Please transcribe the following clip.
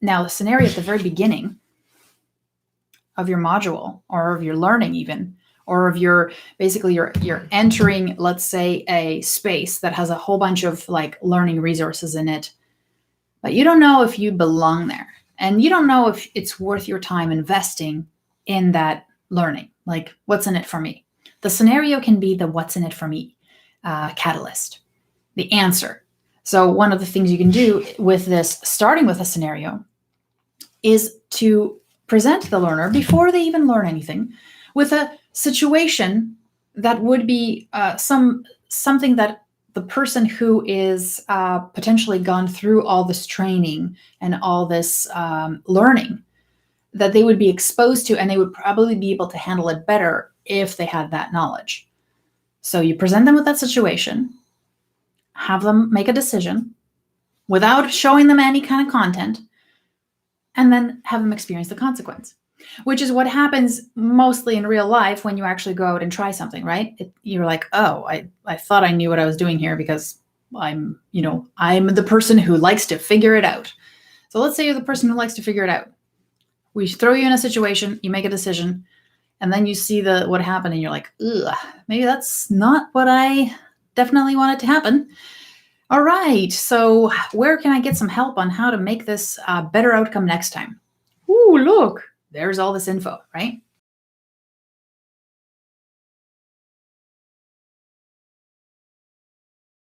Now, the scenario at the very beginning of your module or of your learning even, or of your, basically you're entering, let's say, a space that has a whole bunch of like learning resources in it, but you don't know if you belong there. And you don't know if it's worth your time investing in that learning. Like, what's in it for me? The scenario can be the what's in it for me catalyst, the answer. So one of the things you can do with this, starting with a scenario, is to present the learner before they even learn anything with a situation that would be something that the person who is potentially gone through all this training and all this learning, that they would be exposed to, and they would probably be able to handle it better if they had that knowledge. So you present them with that situation, have them make a decision without showing them any kind of content, and then have them experience the consequence, which is what happens mostly in real life when you actually go out and try something, right? You're like, oh, I thought I knew what I was doing here because I'm the person who likes to figure it out. So let's say you're the person who likes to figure it out. We throw you in a situation, you make a decision, and then you see what happened and you're like, ugh, maybe that's not what I definitely wanted to happen. All right, so where can I get some help on how to make this a better outcome next time? Ooh, look, there's all this info, right?